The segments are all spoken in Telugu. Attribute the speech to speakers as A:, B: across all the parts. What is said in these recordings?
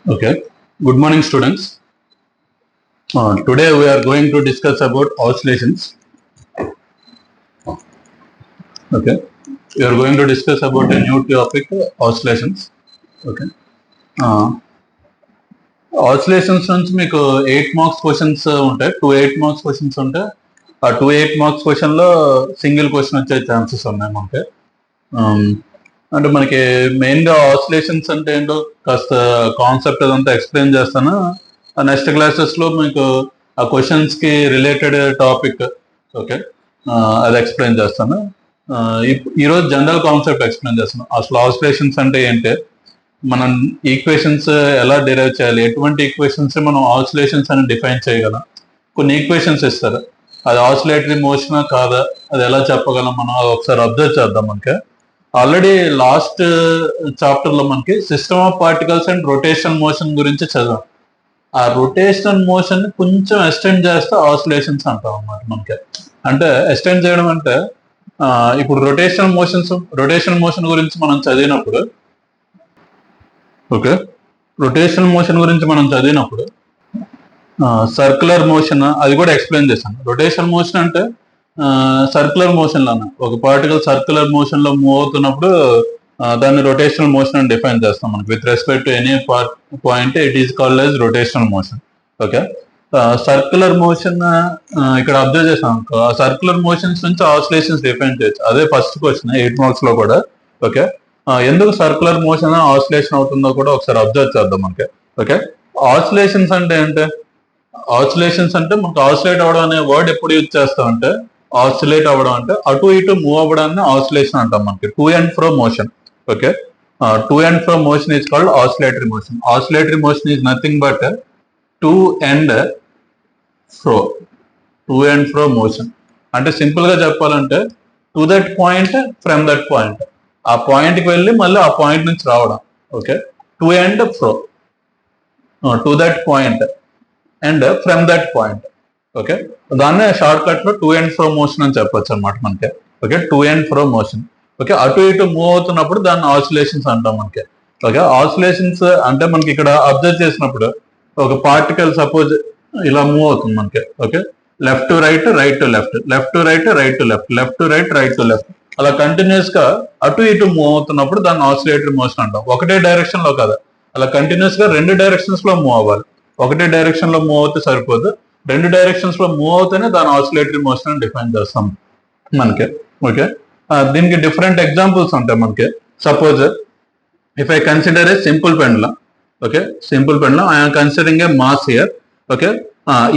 A: Okay. Good morning, students. Today we are going to discuss about oscillations. Okay. We are going to discuss about a new topic, oscillations. Okay. Oscillations నుంచి మీకు 8 మార్క్స్ క్వశ్చన్స్ ఉంటాయి. 8 మార్క్స్ క్వశ్చన్స్ ఉంటాయి. ఆ 8 మార్క్స్ క్వశ్చన్లో సింగిల్ క్వశ్చన్ వచ్చే ఛాన్సెస్ ఉన్నాయి మనకి. అంటే మనకి మెయిన్గా ఆసిలేషన్స్ అంటే ఏంటో కాస్త కాన్సెప్ట్ అదంతా ఎక్స్ప్లెయిన్ చేస్తాను. నెక్స్ట్ క్లాసెస్లో మీకు ఆ క్వశ్చన్స్కి రిలేటెడ్ టాపిక్ ఓకే అది ఎక్స్ప్లెయిన్ చేస్తాను. ఈరోజు జనరల్ కాన్సెప్ట్ ఎక్స్ప్లెయిన్ చేస్తాను. అసలు ఆసిలేషన్స్ అంటే ఏంటి, మనం ఈక్వేషన్స్ ఎలా డిరైవ్ చేయాలి, ఎటువంటి ఈక్వేషన్స్ మనం ఆసిలేషన్స్ అని డిఫైన్ చేయగలం. కొన్ని ఈక్వేషన్స్ ఇస్తారు, అది ఆసిలేటరీ మోషనా కాదా, అది ఎలా చెప్పగలం మనం, అది ఒకసారి అబ్జర్వ్ చేద్దాం. మనకి ఆల్రెడీ లాస్ట్ చాప్టర్లో మనకి system of particles and rotation motion గురించి చదివాం. ఆ రొటేషనల్ మోషన్ కొంచెం ఎక్స్టెండ్ చేస్తే ఆసిలేషన్స్ అంటాం అన్నమాట. మనకి అంటే ఎక్స్టెండ్ చేయడం అంటే ఇప్పుడు రొటేషనల్ మోషన్ గురించి మనం చదివినప్పుడు ఓకే రొటేషనల్ మోషన్ గురించి మనం చదివినప్పుడు సర్క్యులర్ మోషన్ అది కూడా ఎక్స్ప్లెయిన్ చేశాను. రొటేషనల్ మోషన్ అంటే సర్క్యులర్ మోషన్ లోనే ఒక పార్టికల్ సర్క్యులర్ మోషన్ లో మూవ్ అవుతున్నప్పుడు దాన్ని రొటేషనల్ మోషన్ అని డిఫైన్ చేస్తాం. మనకి with respect to any point it is called as rotational motion. Okay, circular motion ఇక్కడ అబ్జర్వ్ చేసాం. ఆ సర్క్యులర్ మోషన్స్ నుంచి ఆసిలేషన్స్ డిఫైన్ చేయొచ్చు. అదే ఫస్ట్ క్వశ్చన్ 8 మార్క్స్ లో కూడా. ఓకే, ఎందుకు సర్క్యులర్ మోషన్ ఆసిలేషన్ అవుతుందో కూడా ఒకసారి అబ్జర్వ్ చేద్దాం. మనకి ఓకే, ఆసిలేషన్స్ అంటే ఏంటి, ఆసిలేషన్స్ అంటే మనకు ఆసిలేట్ అవ్వడం అనే వర్డ్ ఎప్పుడు యూజ్ చేస్తామంటే, ఆసిలేట్ అవ్వడం అంటే అటు ఇటు మూవ్ అవ్వడాన్ని ఆసిలేషన్ అంటాం. మనకి to and fro motion. Okay, to and fro motion is called oscillatory motion. Oscillatory motion is nothing but to and fro, to and fro motion. అంటే సింపుల్ గా చెప్పాలంటే to that point from that point, ఆ పాయింట్కి వెళ్ళి మళ్ళీ ఆ పాయింట్ నుంచి రావడం. Okay, to and fro, to that point and from that point. Okay, దాన్నే షార్ట్ కట్ లో టు అండ్ ఫ్రో మోషన్ అని చెప్పొచ్చు అనమాట మనకి. Okay, to and fro motion. Okay, అటు ఇటు మూవ్ అవుతున్నప్పుడు దాన్ని ఆసిలేషన్స్ అంటాం మనకి. ఓకే, ఆసిలేషన్స్ అంటే మనకి ఇక్కడ అబ్జర్వ్ చేసినప్పుడు ఒక పార్టికల్ సపోజ్ ఇలా మూవ్ అవుతుంది మనకి. Okay, left to right, right to left, left to right, right to left, left to right, right to left, అలా కంటిన్యూస్ గా అటు ఇటు మూవ్ అవుతున్నప్పుడు దాన్ని ఆసిలేటరీ మోషన్ అంటాం. ఒకటే డైరెక్షన్ లో కదా, అలా కంటిన్యూస్ గా రెండు డైరెక్షన్స్ లో మూవ్ అవ్వాలి. ఒకటే డైరెక్షన్ లో మూవ్ అవుతే సరిపోదు, రెండు డైరెక్షన్స్ లో మూవ్ అవుతేనే దాని ఆసిలేటరీ మోషన్ అని డిఫైన్ చేస్తాం మనకి. ఓకే, దీనికి డిఫరెంట్ ఎగ్జాంపుల్స్ ఉంటాయి మనకి. Suppose if I consider A simple pendulum. Okay, simple pendulum, I'm considering A mass here. Okay,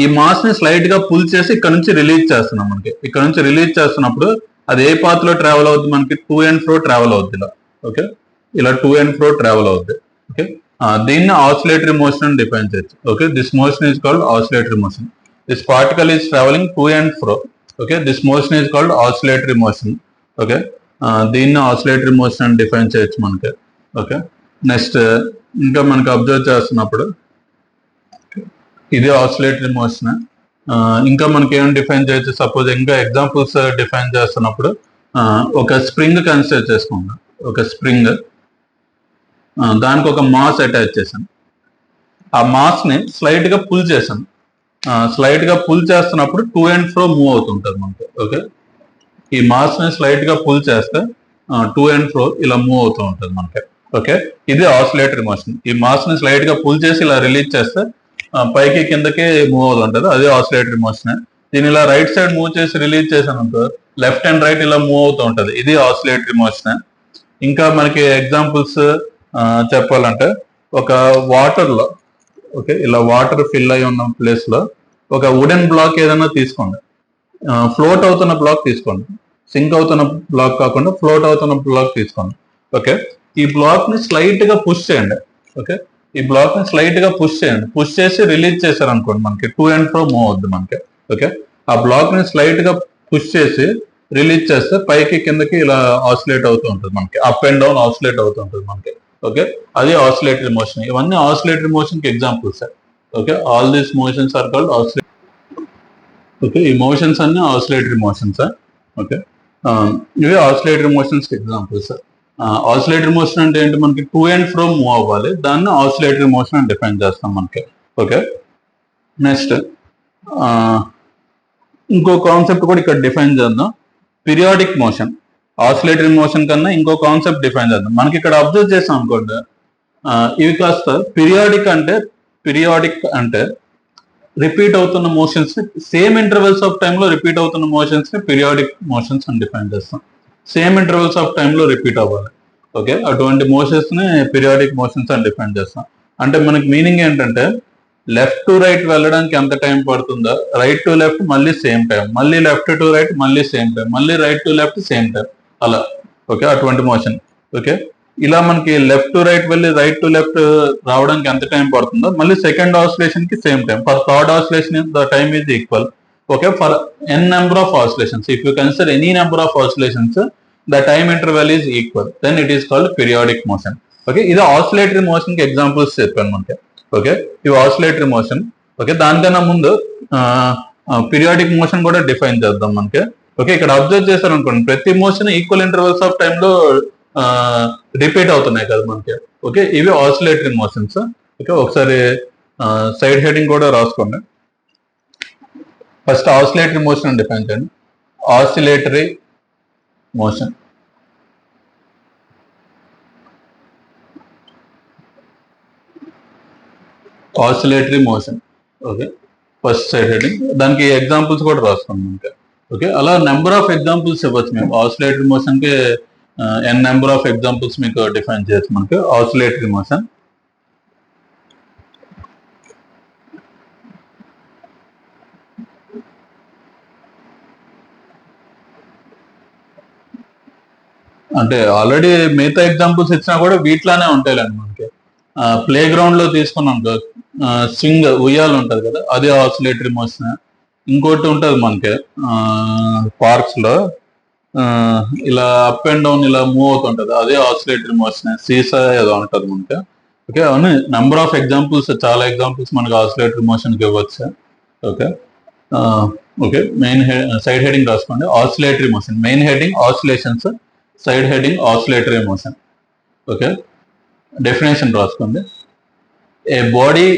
A: ఈ మాస్ ని స్లైట్ గా పుల్ చేసి ఇక్కడ నుంచి రిలీజ్ చేస్తున్నాం. మనకి ఇక్కడ నుంచి రిలీజ్ చేస్తున్నప్పుడు అది ఏ పాత్ లో ట్రావెల్ అవుతుంది, మనకి టు అండ్ ఫ్రో ట్రావెల్ అవుద్ది ఇలా. ఓకే, ఇలా టు అండ్ ఫ్రో ట్రావెల్ అవుద్ది. ఓకే, దీన్ని ఆసిలేటరీ మోషన్ అని డిఫైన్ చేయొచ్చు. Okay, this motion is called oscillatory motion. This particle is travelling to and fro. Okay, this motion is called oscillatory motion. Okay, దీన్ని ఆసిలేటరీ మోషన్ అని డిఫైన్ చేయొచ్చు మనకి. ఓకే, నెక్స్ట్ ఇంకా మనకి అబ్జర్వ్ చేస్తున్నప్పుడు ఇది ఆసిలేటరీ మోషన్. ఇంకా మనకి ఏం డిఫైన్ చేయొచ్చు, సపోజ్ ఇంకా ఎగ్జాంపుల్స్ డిఫైన్ చేస్తున్నప్పుడు ఒక స్ప్రింగ్ కన్సిడర్ చేసుకుందాం. ఒక స్ప్రింగ్, దానికి ఒక మాస్ అటాచ్ చేశాను. ఆ మాస్ ని స్లైట్ గా పుల్ చేశాను. స్లైట్ గా పుల్ చేస్తున్నప్పుడు టు అండ్ ఫ్రో మూవ్ అవుతుంటది మనకి. ఓకే, ఈ మాస్ ని స్లైట్ గా పుల్ చేస్తే టు అండ్ ఫ్రో ఇలా మూవ్ అవుతూ ఉంటుంది మనకి. ఓకే, ఇది ఆసిలేటరీ మోషన్. ఈ మాస్ ని స్లైట్ గా పుల్ చేసి ఇలా రిలీజ్ చేస్తే పైకి కిందకి మూవ్ అవుతుంటది, అదే ఆసిలేటరీ మోషన్. దీని ఇలా రైట్ సైడ్ మూవ్ చేసి రిలీజ్ చేశాను, లెఫ్ట్ అండ్ రైట్ ఇలా మూవ్ అవుతూ ఉంటది, ఇది ఆసిలేటరీ మోషన్. ఇంకా మనకి ఎగ్జాంపుల్స్ చెప్పాలంటే ఒక వాటర్ లో, ఓకే, ఇలా వాటర్ ఫిల్ అయి ఉన్న ప్లేస్ లో ఒక వుడెన్ బ్లాక్ ఏదైనా తీసుకోండి, ఫ్లోట్ అవుతున్న బ్లాక్ తీసుకోండి, సింక్ అవుతున్న బ్లాక్ కాకుండా ఫ్లోట్ అవుతున్న బ్లాక్ తీసుకోండి. ఓకే, ఈ బ్లాక్ ని స్లైట్ గా పుష్ చేయండి. ఓకే, ఈ బ్లాక్ ని స్లైట్ గా పుష్ చేయండి, పుష్ చేసి రిలీజ్ చేశారు అనుకోండి, మనకి టు అండ్ ఫ్రో మూవ్ అవుద్ది మనకి. ఓకే, ఆ బ్లాక్ ని స్లైట్ గా పుష్ చేసి రిలీజ్ చేస్తే పైకి కిందకి ఇలా ఆసిలేట్ అవుతూ ఉంటుంది మనకి, అప్ అండ్ డౌన్ ఆసిలేట్ అవుతూ ఉంటుంది మనకి. ఓకే, అది ఆసిలేటరీ మోషన్. ఇవన్నీ ఆసిలేటరీ మోషన్ కి examples. Okay, all these motions are called oscillatory. Okay, ఈ మోషన్స్ అన్ని ఆసిలేటరీ మోషన్స్. ఓకే, ఇవి ఆసిలేటరీ మోషన్స్ కి ఎగ్జాంపుల్స్. ఆసిలేటరీ మోషన్ అంటే ఏంటి, మనకి టు అండ్ ఫ్రో మూవ్ అవ్వాలి, దాన్ని ఆసిలేటరీ మోషన్ అని డిఫైన్ చేస్తాం మనకి. ఓకే, నెక్స్ట్ ఇంకో కాన్సెప్ట్ కూడా ఇక్కడ డిఫైన్ చేద్దాం, పీరియాడిక్ మోషన్. ఆసిలేటరీ మోషన్ కన్నా ఇంకో కాన్సెప్ట్ డిఫైన్ చేద్దాం. మనకి ఇక్కడ అబ్జర్వ్ చేసాం అనుకోండి, ఇవి కాస్త పీరియాడిక్ అంటే రిపీట్ అవుతున్న మోషన్స్ ని, సేమ్ ఇంటర్వెల్స్ ఆఫ్ టైంలో రిపీట్ అవుతున్న మోషన్స్ ని పీరియాడిక్ మోషన్స్ అని డిఫైన్ చేస్తాం. సేమ్ ఇంటర్వెల్స్ ఆఫ్ టైంలో రిపీట్ అవ్వాలి. ఓకే, అటువంటి మోషన్స్ ని పీరియాడిక్ మోషన్స్ అని డిఫైన్ చేస్తాం. అంటే మనకి మీనింగ్ ఏంటంటే, లెఫ్ట్ టు రైట్ వెళ్ళడానికి ఎంత టైం పడుతుందో, రైట్ టు లెఫ్ట్ మళ్ళీ సేమ్ టైం, మళ్ళీ లెఫ్ట్ టు రైట్ మళ్ళీ సేమ్ టైం, మళ్ళీ right to left same time, అలా. ఓకే, అటువంటి మోషన్. ఓకే, ఇలా మనకి లెఫ్ట్ టు రైట్ వెళ్ళి రైట్ టు లెఫ్ట్ రావడానికి ఎంత టైం పడుతుందో, మళ్ళీ సెకండ్ ఆసిలేషన్ కి same time. For third oscillation the time is equal. Okay, for N number of oscillations, if you consider any number of oscillations, the time interval is equal, then it is called periodic motion. Okay, ఇది ఆసిలేటరీ మోషన్ కి ఎగ్జాంపుల్స్ చెప్పాను మనకి. ఓకే, ఇవి ఆసిలేటరీ మోషన్. ఓకే, దానికన్నా ముందు పీరియాడిక్ మోషన్ కూడా డిఫైన్ చేద్దాం మనకి. ఓకే, ఇక్కడ అబ్జర్వ్ చేశారు అనుకోండి, ప్రతి మోషన్ ఈక్వల్ ఇంటర్వెల్స్ ఆఫ్ టైంలో రిపీట్ అవుతున్నాయి కదా మనకి. ఓకే, ఇవి ఆసిలేటరీ మోషన్స్. ఓకే, ఒకసారి సైడ్ హెడింగ్ కూడా రాసుకోండి. ఫస్ట్ ఆసిలేటరీ మోషన్ డిఫైన్ చేయండి. Oscillatory motion, oscillatory motion. Okay, first side heading, దానికి ఎగ్జాంపుల్స్ కూడా రాసుకోండి మనకి. ఓకే, అలా నెంబర్ ఆఫ్ ఎగ్జాంపుల్స్ ఇవ్వచ్చు మేము ఆసిలేటరీ మోషన్ కి. ఎన్ నెంబర్ ఆఫ్ ఎగ్జాంపుల్స్ మీకు డిఫైన్ చేయొచ్చు మనకి ఆసిలేటరీ మోషన్. అంటే ఆల్రెడీ మిగతా ఎగ్జాంపుల్స్ ఇచ్చినా కూడా వీటిలానే ఉంటాయిలేండి మనకి. ప్లే గ్రౌండ్ లో తీసుకున్నాం కదా, స్వింగ్ ఉయ్యాలు ఉంటది కదా, అదే ఆసిలేటరీ మోషన్. ఇంకోటి ఉంటది మనకి పార్క్స్ లో, ఇలా అప్ అండ్ డౌన్ ఇలా మూవ్ అవుతుంటది, అదే ఆసిలేటరీ మోషన్. సీసా ఏదో ఉంటది మనకి. ఓకే, అవును, నెంబర్ ఆఫ్ ఎగ్జాంపుల్స్, చాలా ఎగ్జాంపుల్స్ మనకి ఆసిలేటరీ మోషన్ కి ఇవ్వచ్చు. Okay, okay, main side heading రాసుకోండి, oscillatory motion. Main heading oscillations, side heading oscillatory motion. Okay, definition రాసుకోండి. A body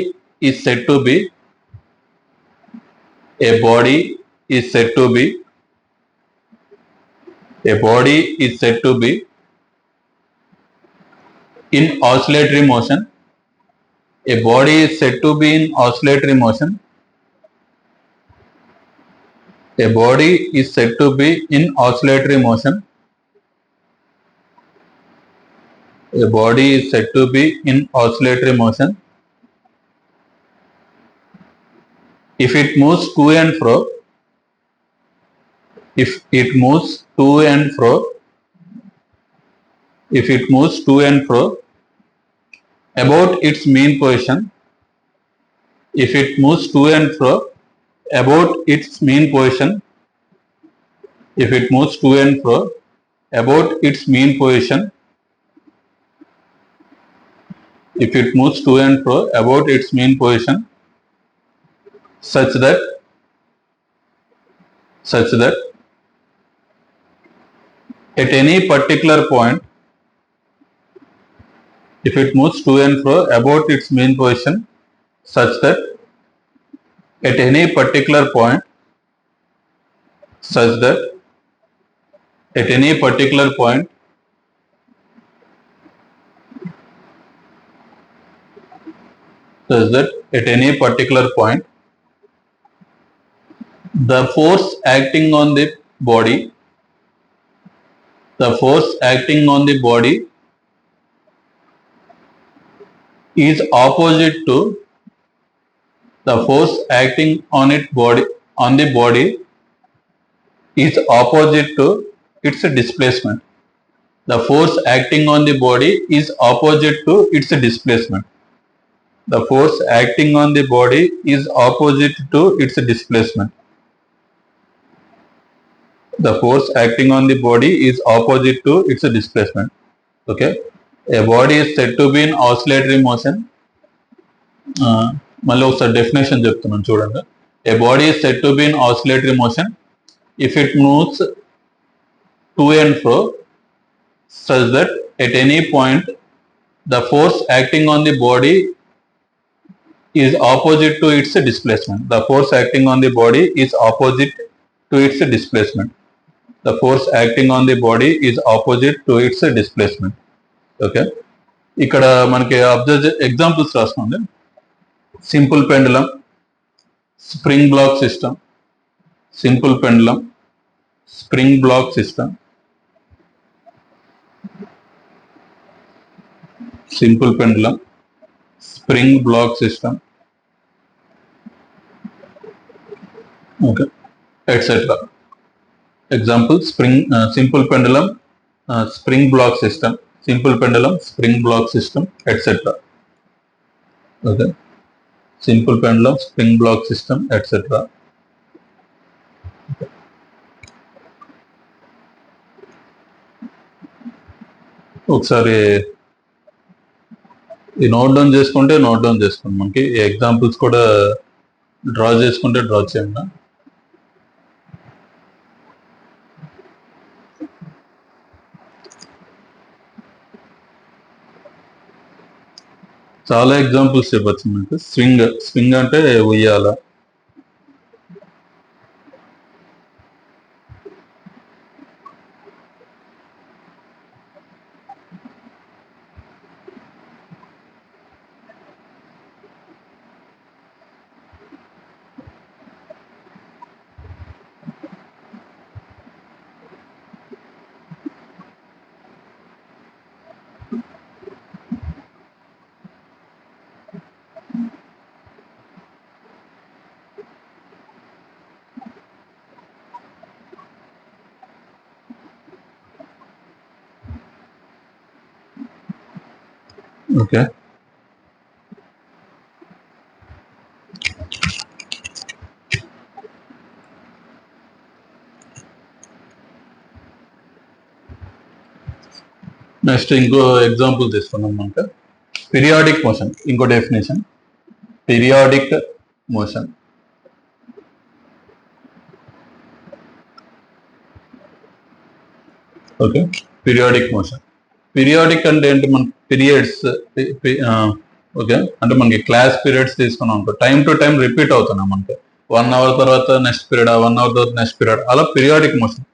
A: is said to be, a body is said to be, a body is said to be in oscillatory motion. A body is said to be in oscillatory motion. A body is said to be in oscillatory motion. A body is said to be in oscillatory motion if it moves to and fro, if it moves to and fro, if it moves to and fro about its mean position, if it moves to and fro about its mean position, if it moves to and fro about its mean position, if it moves to and fro about its mean position, such that at any particular point, if it moves to and fro about its mean position, such that at any particular point, such that at any particular point, such that at any particular point, the force acting on the body, the force acting on the body is opposite to the force acting on its body, on the body is opposite to its displacement. The force acting on the body is opposite to its displacement. The force acting on the body is opposite to its displacement. The force acting on the body is opposite to its displacement. Okay, a body is said to be in oscillatory motion. మళ్ళీ ఒకసారి డెఫినేషన్ చెప్తున్నాను చూడండి. A body is said to be in oscillatory motion if it moves to and fro such that at any point the force acting on the body is opposite to its displacement. The force acting on the body is opposite to its displacement. The force acting on the body is opposite to its displacement. Okay. ఇక్కడ మనకి అబ్జర్వ్ ఎగ్జాంపుల్స్ రాసుకోండి. Simple pendulum, spring black system, simple pendulum, spring black system, simple pendulum, spring black system, okay, etcetera. Example simple pendulum, spring block system, simple pendulum, spring block system, etc. Okay, simple pendulum, spring block system, etc. ఒకసారి ఈ నోట్ డౌన్ చేసుకోండి మనకి ఎగ్జాంపుల్స్ కూడా డ్రా చేసుకుంటే డ్రా చేయండి. చాలా ఎగ్జాంపుల్స్ చెప్పచ్చు మీకు. స్వింగ్ అంటే ఉయ్యాల, ఓకే. నెక్స్ట్ ఇంకో ఎగ్జాంపుల్ తీసుకున్నాం మనకు. పీరియాడిక్ మోషన్, ఇంకో definition, periodic motion. Okay, periodic motion. Periodic అంటే ఏంటి? మనకి పీరియడ్స్, ఓకే, అంటే మనకి క్లాస్ పీరియడ్స్ తీసుకున్నాం అనుకో, టైం టు టైం రిపీట్ అవుతున్నాం. మనకి 1 hour తర్వాత నెక్స్ట్ పీరియడ్, 1 hour తర్వాత నెక్స్ట్ పీరియడ్, అలా periodic motion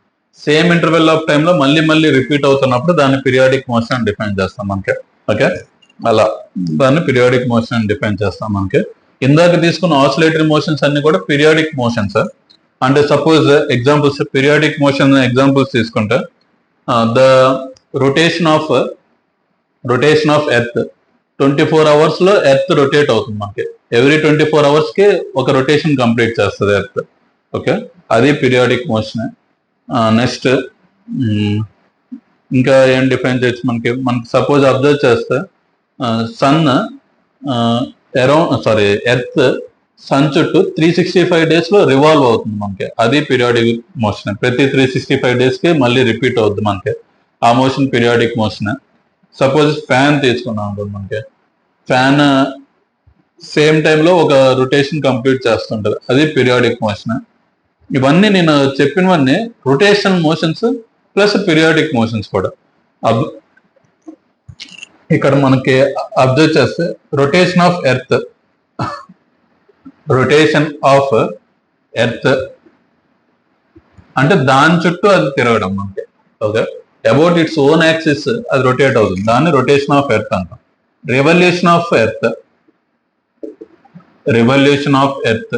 A: same interval of టైంలో మళ్ళీ రిపీట్ అవుతున్నప్పుడు దాన్ని పీరియాడిక్ మోషన్ అని డిఫైన్ చేస్తాం మనకి. ఓకే, అలా దాన్ని పీరియాడిక్ మోషన్ అని డిఫైన్ చేస్తాం మనకి. ఇందాక తీసుకున్న ఆసిలేటరీ మోషన్స్ అన్ని కూడా పీరియాడిక్ మోషన్స్. అంటే suppose examples, periodic motion examples తీసుకుంటే the rotation of earth 24 hours లో ఎర్త్ రొటేట్ అవుతుంది మనకి. ఎవ్రీ 24 hours కి ఒక రొటేషన్ కంప్లీట్ చేస్తుంది ఎర్త్. ఓకే, అది పీరియాడిక్ మోషన్. నెక్స్ట్ ఇంకా ఏం డిఫైన్ చేయొచ్చు మనకి సపోజ్ అబ్జర్వ్ చేస్తే సన్ ఎర్త్ సన్ చుట్టూ 365 days లో రివాల్వ్ అవుతుంది మనకి. అది పీరియాడిక్ మోషన్. ప్రతి 365 days కి మళ్ళీ రిపీట్ అవుతుంది మనకి. ఆ motion periodic motion. Suppose fan తీసుకున్నాం అనుకోండి, మనకి ఫ్యాన్ సేమ్ టైంలో ఒక రొటేషన్ కంప్లీట్ చేస్తుంటది, అది పీరియాడిక్ మోషన్. ఇవన్నీ నేను చెప్పినవన్నీ rotation motions plus periodic motions కూడా. ఇక్కడ మనకి అబ్జర్వ్ చేస్తే రొటేషన్ ఆఫ్ ఎర్త్ అంటే దాని చుట్టూ అది తిరగడం మనకి. Okay, about its own axis అది రొటేట్ అవుతుంది, దాన్ని రొటేషన్ ఆఫ్ ఎర్త్ అంటాం. రివల్యూషన్ ఆఫ్ ఎర్త్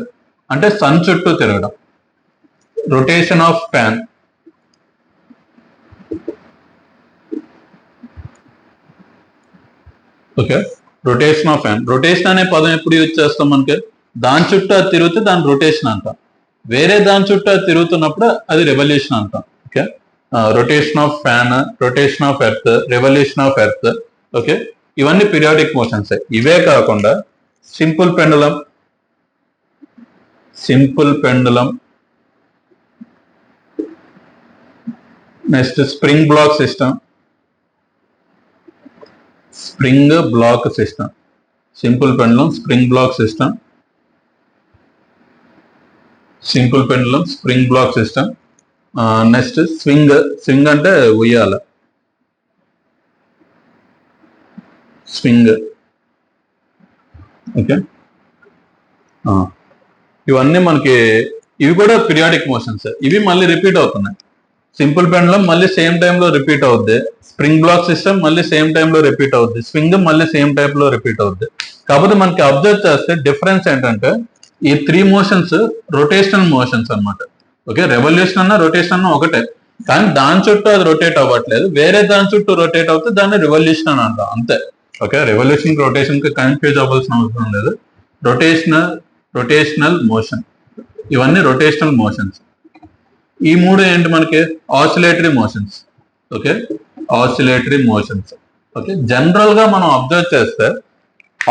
A: అంటే సన్ చుట్టూ తిరగడం. Rotation of fan, okay, rotation of fan. Rotation అనే పదం ఎప్పుడు యూజ్ చేస్తాం? మనకి దాని చుట్టూ అది తిరిగితే దాని రొటేషన్ అంటాం, వేరే దాని చుట్టూ అది తిరుగుతున్నప్పుడు అది రెవల్యూషన్ అంటాం. Okay, rotation of fan, rotation of earth, revolution of earth. Okay, ఇవన్నీ పీరియాడిక్ మోషన్స్. ఇవే కాకుండా simple pendulum, next spring black system, simple pendulum, spring black system, next swing అంటే ఉయ్యాల, స్వింగ్. ఓకే, ఇవన్నీ మనకి ఇవి కూడా పీరియాడిక్ మోషన్స్. ఇవి మళ్ళీ రిపీట్ అవుతున్నాయి. సింపుల్ పెండలం మళ్ళీ సేమ్ టైంలో రిపీట్ అవుద్ది, స్ప్రింగ్ బ్లాక్ సిస్టమ్ మళ్ళీ సేమ్ టైంలో రిపీట్ అవుద్ది, స్వింగ్ మళ్ళీ సేమ్ టైంలో రిపీట్ అవుద్ది. కాకపోతే మనకి అబ్జర్వ్ చేస్తే డిఫరెన్స్ ఏంటంటే ఈ 3 మోషన్స్ రొటేషనల్ మోషన్స్ అనమాట. ఓకే, రెవల్యూషన్ అన్న రొటేషన్ అన్న ఒకటే, కానీ దాని చుట్టూ అది రొటేట్ అవ్వట్లేదు, వేరే దాని చుట్టూ రొటేట్ అవుతే దాన్ని రివల్యూషన్ అని అంటాం అంతే. ఓకే, రెవల్యూషన్ రొటేషన్ కి కన్ఫ్యూజ్ అవ్వాల్సిన అవసరం లేదు. రొటేషనల్ మోషన్, ఇవన్నీ రొటేషనల్ మోషన్స్. ఈ 3 ఏంటి మనకి oscillatory motions. Okay, oscillatory motions. Okay, general గా మనం అబ్జర్వ్ చేస్తే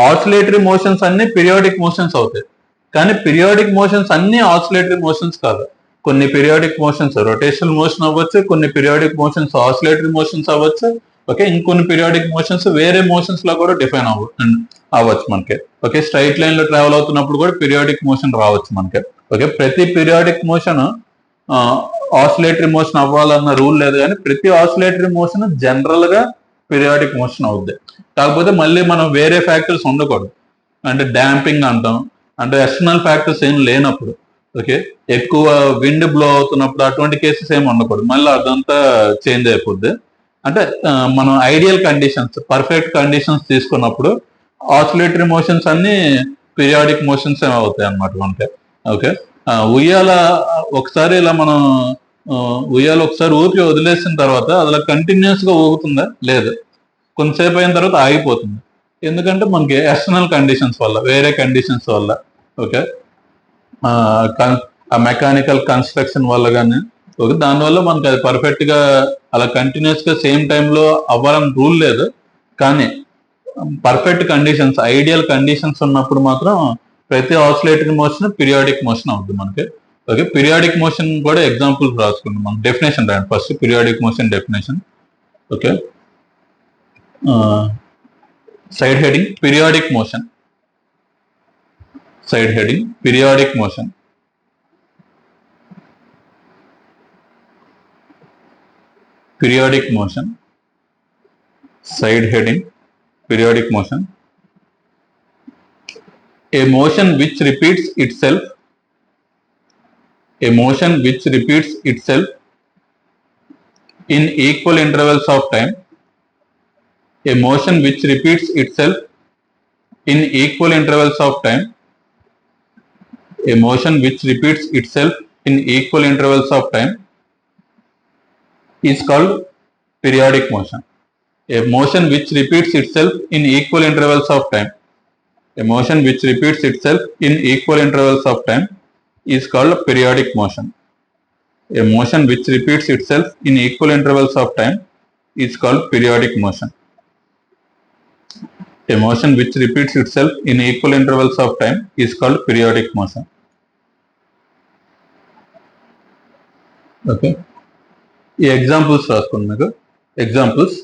A: ఆసిలేటరీ మోషన్స్ అన్ని పీరియాడిక్ మోషన్స్ అవుతాయి, కానీ పీరియాడిక్ మోషన్స్ అన్ని ఆసిలేటరీ మోషన్స్ కాదు. కొన్ని పీరియాడిక్ మోషన్స్ రొటేషనల్ మోషన్ అవ్వచ్చు, కొన్ని పీరియాడిక్ మోషన్స్ ఆసిలేటరీ మోషన్స్ అవ్వచ్చు. ఓకే, ఇంకొన్ని పీరియాడిక్ మోషన్స్ వేరే మోషన్స్ లో కూడా డిఫైన్ అవ్వచ్చు మనకి. ఓకే, స్ట్రైట్ లైన్ లో ట్రావెల్ అవుతున్నప్పుడు కూడా పీరియాడిక్ మోషన్ రావచ్చు మనకి. ఓకే, ప్రతి పీరియాడిక్ మోషన్ ఆసిలేటరీ మోషన్ అవ్వాలన్న రూల్ లేదు, కానీ ప్రతి ఆసిలేటరీ మోషన్ జనరల్ గా పీరియాడిక్ మోషన్ అవుద్ది. కాకపోతే మళ్ళీ మనం వేరే ఫ్యాక్టర్స్ ఉండకూడదు, అంటే డాంపింగ్ అంటాం, అంటే ఎక్స్టర్నల్ ఫ్యాక్టర్స్ ఏం లేనప్పుడు. ఓకే, ఎక్కువ విండ్ బ్లో అవుతున్నప్పుడు అటువంటి కేసెస్ ఏమి ఉండకూడదు, మళ్ళీ అదంతా చేంజ్ అయిపోద్ది. అంటే మనం ఐడియల్ కండిషన్స్, పర్ఫెక్ట్ కండిషన్స్ తీసుకున్నప్పుడు ఆసిలేటరీ మోషన్స్ అన్ని పీరియాడిక్ మోషన్స్ అవుతాయి అన్నమాట మనకి. ఓకే, ఉయ్యాల ఒకసారి ఇలా మనం ఉయ్యాల ఒకసారి ఊపి వదిలేసిన తర్వాత అలా కంటిన్యూస్ గా ఊగుతుందా? లేదు, కొంతసేపు అయిన తర్వాత ఆగిపోతుంది. ఎందుకంటే మనకి ఎక్స్టర్నల్ కండిషన్స్ వల్ల, వేరే కండిషన్స్ వల్ల. ఓకే, ఆ మెకానికల్ కన్స్ట్రక్షన్ వల్ల కానీ, ఓకే, దానివల్ల మనకి అది పర్ఫెక్ట్ గా అలా కంటిన్యూస్ గా సేమ్ టైంలో అవ్వాలని రూల్ లేదు. కానీ పర్ఫెక్ట్ కండిషన్స్, ఐడియల్ కండిషన్స్ ఉన్నప్పుడు మాత్రం ప్రతి ఆసిలేటరీ మోషన్ పీరియాడిక్ మోషన్ అవుతుంది మనకి. ఓకే, పీరియాడిక్ మోషన్ కూడా ఎగ్జాంపుల్ రాసుకుందాం. మనం డెఫినేషన్ రాయండి first, periodic motion definition. Okay, side heading periodic motion, side heading periodic motion. Periodic motion, side heading periodic motion, a motion which repeats itself, a motion which repeats itself in equal intervals of time, a motion which repeats itself in equal intervals of time, a motion which repeats itself in equal intervals of time is called periodic motion. A motion which repeats itself in equal intervals of time, a motion which repeats itself in equal intervals of time is called periodic motion. A motion which repeats itself in equal intervals of time is called periodic motion. A motion which repeats itself in equal intervals of time is called periodic motion. Okay, ఈ ఎగ్జాంపుల్స్ రాసుకోండి. మీకు ఎగ్జాంపుల్స్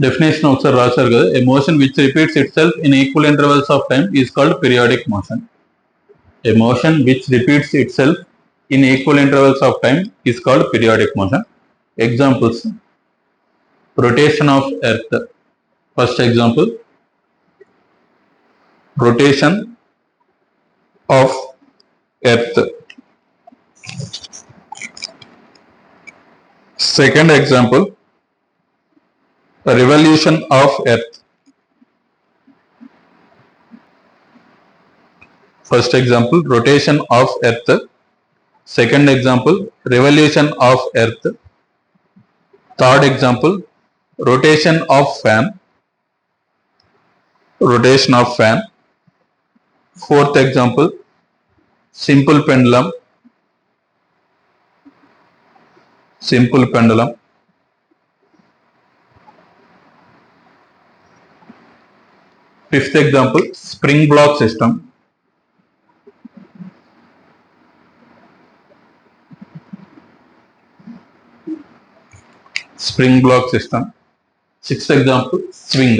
A: డెఫినేషన్ ఒకసారి రాశారు కదా. A motion which repeats itself in equal intervals of time is called periodic motion. A motion which repeats itself in equal intervals of time is called periodic motion. Examples, rotation of earth. First example, rotation of earth. Second example, revolution of earth. First example, rotation of earth. Second example, revolution of earth. Third example, rotation of fan. Rotation of fan. Fourth example, simple pendulum. Simple pendulum. Fifth example, spring block system. Spring block system. Sixth example, swing.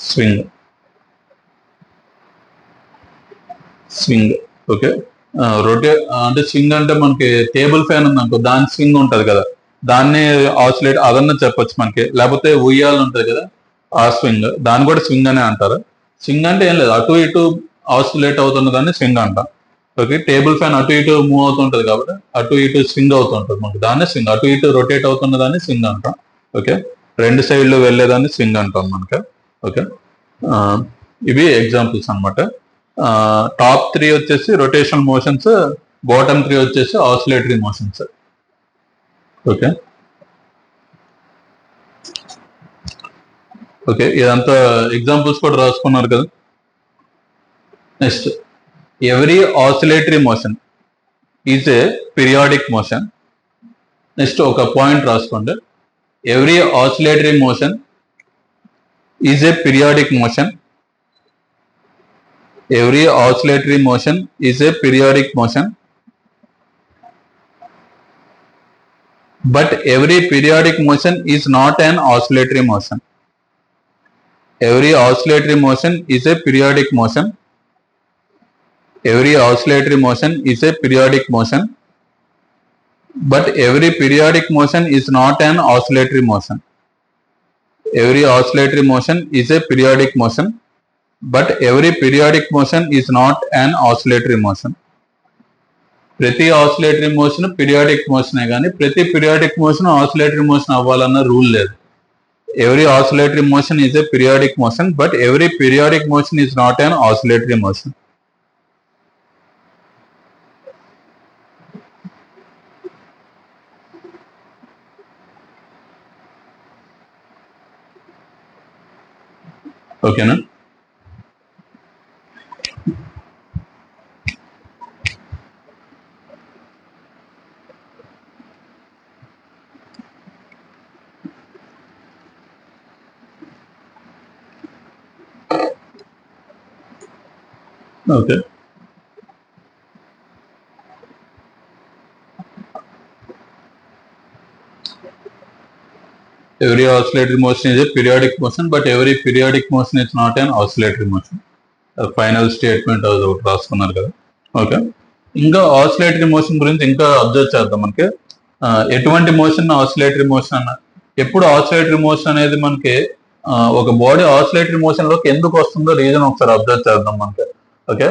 A: Swing. Swing. Okay. Rotate అంటే స్వింగ్ అంటే మనకి టేబుల్ ఫ్యాన్ ఉంది అనుకో, దాని స్వింగ్ ఉంటుంది కదా, దాన్ని ఆసిలేట్ అదన్నా చెప్పొచ్చు మనకి. లేకపోతే ఉయ్యాలు ఉంటుంది కదా, ఆ స్వింగ్, దాన్ని కూడా స్వింగ్ అనే అంటారు. స్వింగ్ అంటే ఏం లేదు, అటు ఇటు ఆసిలేట్ అవుతున్న దాన్ని స్వింగ్ అంటాం. ఓకే, టేబుల్ ఫ్యాన్ అటు ఇటు మూవ్ అవుతుంటది కాబట్టి అటు ఇటు స్వింగ్ అవుతుంటది మనకి, దాన్ని స్వింగ్. అటు ఇటు రొటేట్ అవుతున్న దాన్ని స్వింగ్ అంటాం. ఓకే, రెండు సైడ్లు వెళ్ళేదాన్ని స్వింగ్ అంటాం మనకి. ఓకే, ఇవి ఎగ్జాంపుల్స్ అనమాట. టాప్ 3 వచ్చేసి రొటేషనల్ మోషన్స్, బాటమ్ 3 వచ్చేసి ఆసిలేటరీ మోషన్స్. ఓకే ఓకే, ఇదంతా ఎగ్జాంపుల్స్ కూడా రాసుకున్నారు కదా. Next, every oscillatory motion is a periodic motion. Next ఒక పాయింట్ రాసుకోండి, every oscillatory motion is a periodic motion. Every oscillatory motion is a periodic motion, but every periodic motion is not an oscillatory motion. Every oscillatory motion is a periodic motion. Every oscillatory motion is a periodic motion, but every periodic motion is not an oscillatory motion. Every oscillatory motion is a periodic motion, but every periodic motion is not an oscillatory motion. ప్రతి ఆసిలేటరీ మోషన్ పీరియాడిక్ మోషనే, కానీ ప్రతి పీరియాడిక్ మోషన్ ఆసిలేటరీ మోషన్ అవ్వాలన్న రూల్ లేదు. Every oscillatory motion is a periodic motion, but every periodic motion is not an oscillatory motion. ఓకేనా? Okay, every oscillatory motion is a periodic motion, but every periodic motion is not an oscillatory motion. Final statement అది ఒకటి రాసుకున్నారు కదా. ఓకే, ఇంకా ఆసిలేటరీ మోషన్ గురించి ఇంకా అబ్జర్వ్ చేద్దాం. మనకి ఎటువంటి మోషన్ ఆసిలేటరీ మోషన్ అన్న, ఎప్పుడు ఆసిలేటరీ మోషన్ అనేది మనకి ఒక బాడీ ఆసిలేటరీ మోషన్ లోకి ఎందుకు వస్తుందో రీజన్ ఒకసారి అబ్జర్వ్ చేద్దాం మనకి. ఓకే,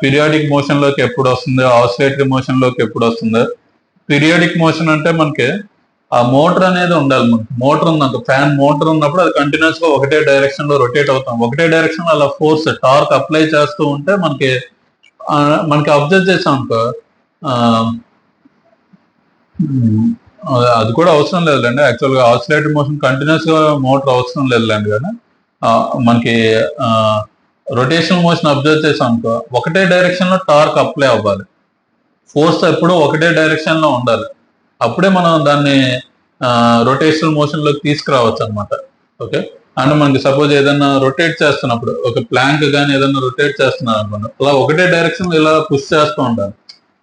A: పీరియాడిక్ మోషన్ లోకి ఎప్పుడు వస్తుంది, ఆసిలేటరీ మోషన్ లోకి ఎప్పుడు వస్తుంది. పీరియాడిక్ మోషన్ అంటే మనకి ఆ మోటార్ అనేది ఉండాలి. మనకి మోటార్ ఉందంట, ఫ్యాన్ మోటార్ ఉన్నప్పుడు అది కంటిన్యూస్ గా ఒకటే డైరెక్షన్ లో రొటేట్ అవుతాం. ఒకటే డైరెక్షన్ లో అలా ఫోర్స్ టార్క్ అప్లై చేస్తూ ఉంటే మనకి అబ్జర్వ్ చేసాం అనుకో, అది కూడా అవసరం లేదులేండి. యాక్చువల్గా ఆసిలేటరీ మోషన్ కంటిన్యూస్ గా మోటార్ అవసరం లేదులేండి, కానీ మనకి రొటేషనల్ మోషన్ అబ్జర్వ్ చేసాం అనుకో, ఒకటే డైరెక్షన్ లో టార్క్ అప్లై అవ్వాలి. ఫోర్స్ ఎప్పుడు ఒకటే డైరెక్షన్ లో ఉండాలి. అప్పుడే మనం దాన్ని రొటేషనల్ మోషన్ లోకి తీసుకురావచ్చు అనమాట. ఓకే, అండ్ మనకి సపోజ్ ఏదైనా రొటేట్ చేస్తున్నప్పుడు, ఒక ప్లాంక్ కానీ ఏదైనా రొటేట్ చేస్తున్నారు అనుకోండి, అలా ఒకటే డైరెక్షన్ ఇలా పుష్ చేస్తూ ఉండాలి.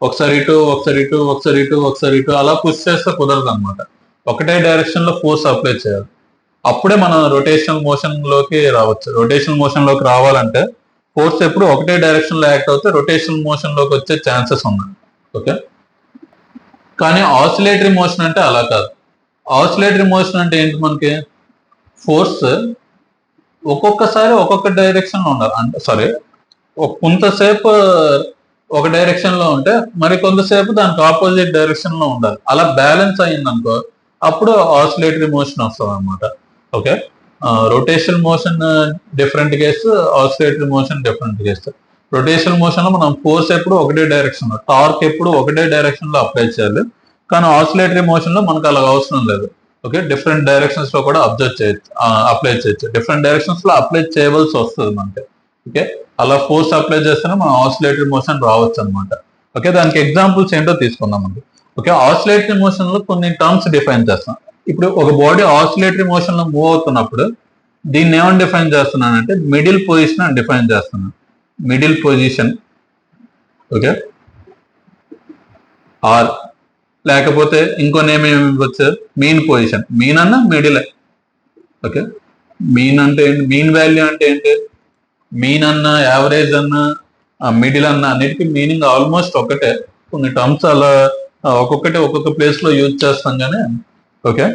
A: ఒకసారి ఇటు, ఒకసారి ఇటు, ఒకసారి ఇటు, ఒకసారి ఇటు, అలా పుష్ చేస్తే కుదరదు అనమాట. ఒకటే డైరెక్షన్ లో ఫోర్స్ అప్లై చేయాలి. అప్పుడే మనం రొటేషనల్ మోషన్ లోకి రావచ్చు. రొటేషనల్ మోషన్ లోకి రావాలంటే ఫోర్స్ ఎప్పుడు ఒకటే డైరెక్షన్ లో యాక్ట్ అవుతే రొటేషనల్ మోషన్ లోకి వచ్చే ఛాన్సెస్ ఉన్నాయి. ఓకే, కానీ ఆసిలేటరీ మోషన్ అంటే అలా కాదు. ఆసిలేటరీ మోషన్ అంటే ఏంటి, మనకి ఫోర్స్ ఒక్కొక్కసారి ఒక్కొక్క డైరెక్షన్ లో ఉండాలి. అంటే సారీ, కొంతసేపు ఒక డైరెక్షన్ లో ఉంటే మరి కొంతసేపు దానికి ఆపోజిట్ డైరెక్షన్ లో ఉండాలి. అలా బ్యాలెన్స్ అయిందనుకో అప్పుడు ఆసిలేటరీ మోషన్ వస్తుంది అనమాట. Okay, rotational motion different case, oscillatory motion different case. Rotational motion లో మనం ఫోర్స్ ఎప్పుడు ఒకటే డైరెక్షన్ లో, టార్క్ ఎప్పుడు ఒకటే డైరెక్షన్ లో అప్లై చేయాలి. కానీ ఆసిలేటరీ మోషన్ లో మనకు అలా అవసరం లేదు. ఓకే, డిఫరెంట్ డైరెక్షన్స్ లో కూడా అప్లై చేయొచ్చు. డిఫరెంట్ డైరెక్షన్స్ లో అప్లై చేయవలసి వస్తుంది మనకి. ఓకే, అలా ఫోర్స్ అప్లై చేస్తేనే మనం ఆసిలేటరీ మోషన్ రావచ్చు అనమాట. ఓకే, దానికి ఎగ్జాంపుల్స్ ఏంటో తీసుకుందాం మనకి. ఓకే, ఆసిలేటరీ మోషన్ లో కొన్ని టర్మ్స్ డిఫైన్ చేస్తాం. ఇప్పుడు ఒక బాడీ ఆసిలేటరీ మోషన్ లో మూవ్ అవుతున్నప్పుడు దీన్ని ఏమని డిఫైన్ చేస్తున్నానంటే మిడిల్ పొజిషన్ అని డిఫైన్ చేస్తున్నాను. Middle position. ఓకే, ఆర్ లేకపోతే ఇంకో నేమ్ ఏమి ఇవ్వచ్చు, మీన్ పొజిషన్. మీన్ అన్న మిడిల్. ఓకే, మీన్ అంటే ఏంటి, మీన్ వాల్యూ అంటే ఏంటి, మీన్ అన్న, యావరేజ్ అన్న, మిడిల్ అన్న, అన్నిటికీ మీనింగ్ ఆల్మోస్ట్ ఒకటే. కొన్ని టర్మ్స్ అలా ఒక్కొక్కటి ఒక్కొక్క ప్లేస్ లో యూజ్ చేస్తాం కానీ okay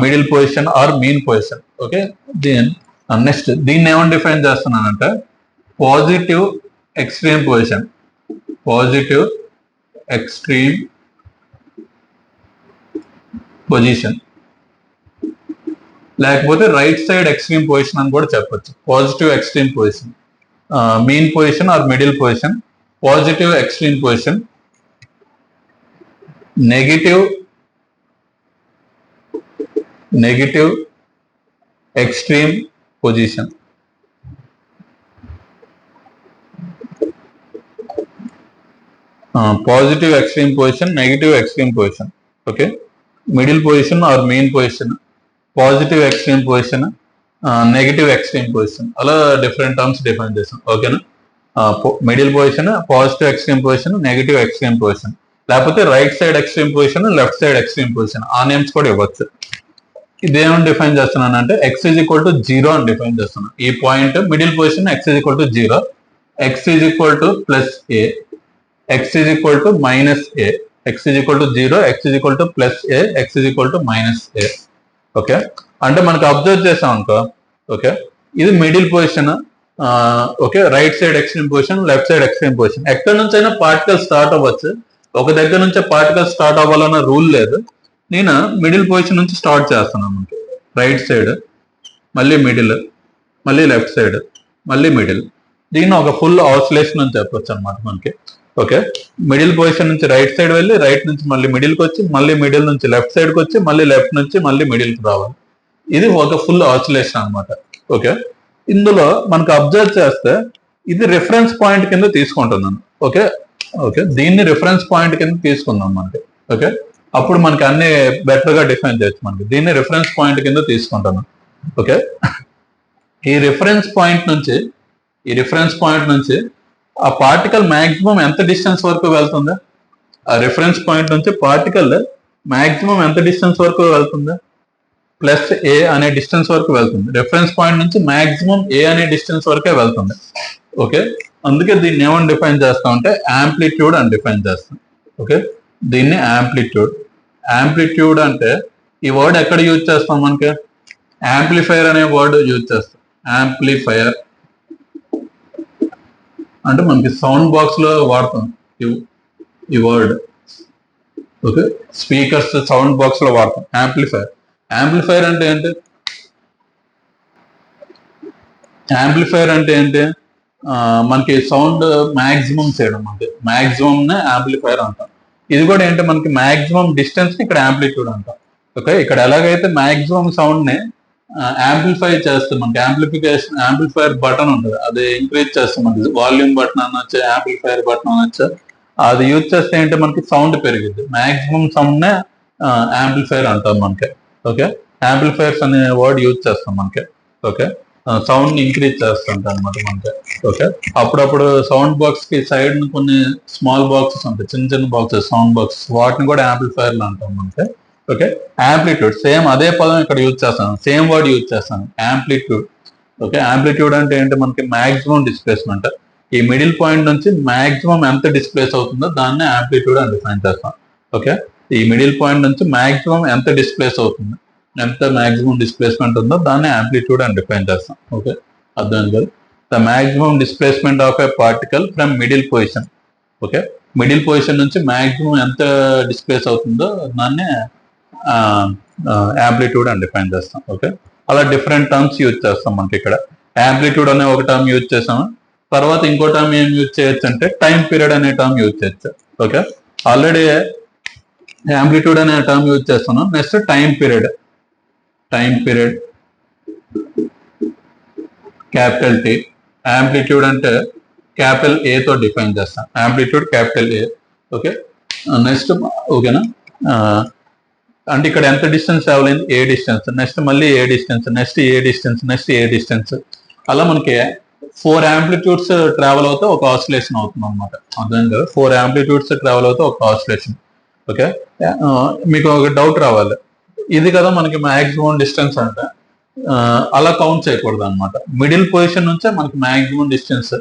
A: middle position or mean position okay next దీన్ని ఏమని డిఫైన్ చేస్తున్నానంటే positive extreme position positive extreme position లేకపోతే రైట్ సైడ్ ఎక్స్ట్రీమ్ పొజిషన్ అని కూడా చెప్పొచ్చు positive extreme position mean position or middle position positive extreme position negative extreme position positive extreme position negative extreme position okay middle position or main position positive extreme position negative extreme position అలా డిఫరెంట్ టర్మ్స్ డిఫైన్ చేసాం ఓకేనా middle position positive extreme position negative extreme position లేకపోతే right side extreme position left side extreme position ఆ నేమ్స్ కూడా ఇవ్వచ్చు ఇదేమని డిఫైన్ చేస్తున్నాను అంటే ఎక్స్ ఈజ్ ఈక్వల్ టు 0 అని డిఫైన్ చేస్తున్నాను ఈ point middle position X is equal to 0 X is equal to plus A X is equal to minus A X is equal to 0 X is equal to plus A X is equal to minus A okay అంటే మనకు అబ్జర్వ్ చేసాం అనుకో ఓకే ఇది middle position okay right side extreme position left side extreme position ఎక్కడి నుంచి అయినా పార్టికల్ స్టార్ట్ అవ్వచ్చు ఒక దగ్గర నుంచే పార్టికల్ స్టార్ట్ అవ్వాలన్న రూల్ లేదు నేను మిడిల్ పొజిషన్ నుంచి స్టార్ట్ చేస్తున్నాను మనకి రైట్ సైడ్ మళ్ళీ మిడిల్ మళ్ళీ లెఫ్ట్ సైడ్ మళ్ళీ మిడిల్ దీన్ని ఒక ఫుల్ ఆసిలేషన్ అని చెప్పొచ్చు అనమాట మనకి ఓకే మిడిల్ పొజిషన్ నుంచి రైట్ సైడ్ వెళ్ళి రైట్ నుంచి మళ్ళీ మిడిల్కి వచ్చి మళ్ళీ మిడిల్ నుంచి లెఫ్ట్ సైడ్కి వచ్చి మళ్ళీ లెఫ్ట్ నుంచి మళ్ళీ మిడిల్కి రావాలి ఇది ఒక ఫుల్ ఆసిలేషన్ అనమాట ఓకే ఇందులో మనకు అబ్జర్వ్ చేస్తే ఇది రిఫరెన్స్ పాయింట్ కింద తీసుకుంటున్నాను ఓకే ఓకే దీన్ని రిఫరెన్స్ పాయింట్ కింద తీసుకుందాం మనకి ఓకే అప్పుడు మనకి అన్ని బెటర్ గా డిఫైన్ చేయొచ్చు మనకి దీన్ని రిఫరెన్స్ పాయింట్ కింద తీసుకుంటున్నాం ఓకే ఈ రిఫరెన్స్ పాయింట్ నుంచి ఆ పార్టికల్ మాక్సిమం ఎంత డిస్టెన్స్ వరకు వెళ్తుంది ఆ రిఫరెన్స్ పాయింట్ నుంచి పార్టికల్ మాక్సిమం ఎంత డిస్టెన్స్ వరకు వెళ్తుంది ప్లస్ ఏ అనే డిస్టెన్స్ వరకు వెళ్తుంది రిఫరెన్స్ పాయింట్ నుంచి మాక్సిమం ఏ అనే డిస్టెన్స్ వరకే వెళ్తుంది ఓకే అందుకే దీన్ని ఏమని డిఫైన్ చేస్తామంటే యాంప్లిట్యూడ్ అని డిఫైన్ చేస్తాం ఓకే దీన్ని యాంప్లిట్యూడ్ అంటే ఈ వర్డ్ ఎక్కడ యూజ్ చేస్తాం మనకి యాంప్లిఫైర్ అనే వర్డ్ యూజ్ చేస్తాం యాంప్లిఫైర్ అంటే మనకి సౌండ్ బాక్స్ లో వాడతాం ఈ word okay speakers sound box లో వాడతాం యాంప్లిఫైర్ అంటే ఏంటి మనకి సౌండ్ మాక్సిమం చేయడం మనకి మాక్సిమం నే యాంప్లిఫైర్ అంటాం ఇది కూడా ఏంటి మనకి మాక్సిమం డిస్టెన్స్ ఇక్కడ యాంప్లిట్యూడ్ అంటాం ఓకే ఇక్కడ ఎలాగైతే మాక్సిమం సౌండ్ ని యాంప్లిఫై చేస్తే మనకి యాంప్లిఫైర్ బటన్ ఉంటుంది అది ఇంక్రీజ్ చేస్తాం మనకి వాల్యూమ్ బటన్ అనొచ్చు యాంప్లిఫైర్ బటన్ అనొచ్చు అది యూజ్ చేస్తే ఏంటి మనకి సౌండ్ పెరిగింది మాక్సిమం సౌండ్ నే యాంప్లిఫైర్ అంటాం మనకి ఓకే యాంప్లిఫైర్స్ అనే వర్డ్ యూజ్ చేస్తాం మనకి ఓకే సౌండ్ ని ఇంక్రీజ్ చేస్తుంటాం అనమాట మనకి ఓకే అప్పుడప్పుడు సౌండ్ బాక్స్ కి సైడ్ కొన్ని స్మాల్ బాక్సెస్ ఉంటాయి చిన్న బాక్సెస్ సౌండ్ బాక్సెస్ వాటిని కూడా యాంప్లిఫైర్లు అంటాం మనకి ఓకే యాంప్లిట్యూడ్ సేమ్ అదే పదం ఇక్కడ యూజ్ చేస్తాను సేమ్ వర్డ్ యూజ్ చేస్తాను యాంప్లిట్యూడ్ ఓకే యాంప్లిట్యూడ్ అంటే ఏంటి మనకి మాక్సిమం డిస్ప్లేస్మెంట్ ఈ మిడిల్ పాయింట్ నుంచి మాక్సిమం ఎంత డిస్ప్లేస్ అవుతుందో దాన్ని యాంప్లిట్యూడ్ అని డిఫైన్ చేస్తాం ఓకే ఈ మిడిల్ పాయింట్ నుంచి మాక్సిమం ఎంత డిస్ప్లేస్ అవుతుంది ఎంత మాక్సిమం డిస్ప్లేస్మెంట్ ఉందో దాన్ని యాంప్లిట్యూడ్ అని డిఫైన్ చేస్తాం ఓకే అర్థం కదా the maximum displacement of a particle from middle position okay middle position నుంచి మాక్సిమం ఎంత డిస్ప్లేస్ అవుతుందో దాన్ని యాంప్లిట్యూడ్ అని డిఫైన్ చేస్తాం ఓకే అలా డిఫరెంట్ టర్మ్స్ యూజ్ చేస్తాం మనకి ఇక్కడ యాంప్లిట్యూడ్ అనే ఒక టర్మ్ యూజ్ చేసాము తర్వాత ఇంకో టర్మ్ ఏం యూజ్ చేయొచ్చు అంటే టైం పీరియడ్ అనే టర్మ్ యూజ్ చేయొచ్చు ఓకే ఆల్రెడీ యాంప్లిట్యూడ్ అనే టర్మ్ యూజ్ చేస్తున్నాం next time period capital T amplitude అంటే క్యాపిటల్ ఏ తో డిఫైన్ చేస్తాం యాంప్లిట్యూడ్ క్యాపిటల్ ఏ ఓకే నెక్స్ట్ ఓకేనా అంటే ఇక్కడ ఎంత డిస్టెన్స్ ట్రావెల్ అయింది ఏ డిస్టెన్స్ నెక్స్ట్ మళ్ళీ a distance next a distance next a distance అలా మనకి 4 యాంప్లిట్యూడ్స్ ట్రావెల్ అవుతే ఒక ఆసిలేషన్ అవుతుంది అనమాట అర్థం కదా 4 యాంప్లిట్యూడ్స్ ట్రావెల్ అవుతే ఒక ఆసిలేషన్ ఓకే మీకు ఒక డౌట్ రావాలి ఇది కదా మనకి మాక్సిమం డిస్టెన్స్ అంటే అలా కౌంట్ చేయకూడదు అనమాట మిడిల్ పొజిషన్ నుంచే మనకి మాక్సిమం డిస్టెన్స్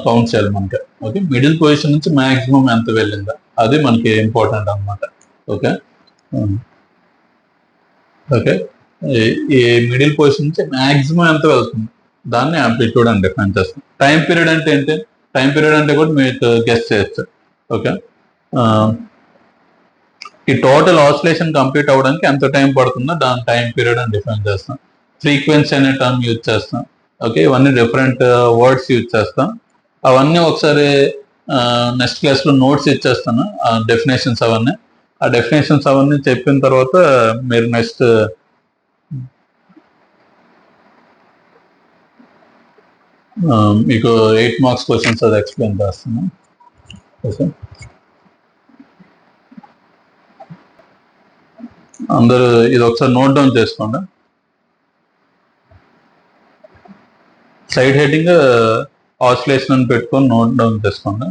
A: కౌంట్ చేయాలి మనకి ఓకే మిడిల్ పొజిషన్ నుంచి మాక్సిమం ఎంత వెళ్ళిందా అది మనకి ఇంపార్టెంట్ అన్నమాట. ఓకే. ఓకే. ఈ మిడిల్ పొజిషన్ నుంచి మాక్సిమం ఎంత వెళ్తుంది దాన్ని యాంప్లిట్యూడ్ అని డిఫైన్ చేస్తాం. టైం పీరియడ్ అంటే ఏంటి? టైం పీరియడ్ అంటే కూడా మీరు గెస్ చేయొచ్చు. ఓకే. ఈ టోటల్ ఆసిలేషన్ కంప్లీట్ అవ్వడానికి ఎంత టైం పడుతుందో దాని టైం పీరియడ్ అని డిఫైన్ చేస్తాం. ఫ్రీక్వెన్సీ అనే టర్మ్ యూజ్ చేస్తాం. ఓకే. ఇవన్నీ డిఫరెంట్ వర్డ్స్ యూజ్ చేస్తాం. అవన్నీ ఒకసారి నెక్స్ట్ క్లాస్లో నోట్స్ ఇచ్చేస్తాను, డెఫినేషన్స్ అవన్నీ. ఆ డెఫినేషన్స్ అవన్నీ చెప్పిన తర్వాత మీరు నెక్స్ట్ మీకు 8 మార్క్స్ క్వశ్చన్స్ అది ఎక్స్ప్లెయిన్ చేస్తాను. ఓకే. అందరూ ఇది ఒకసారి నోట్ డౌన్ చేసుకోండి. సైడ్ హెడ్డింగ్ ఆసిలేషన్ అని పెట్టుకొని నోట్ డౌన్ చేసుకోండి.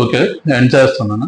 A: ఓకే, ఎండ్ చేస్తున్నాను.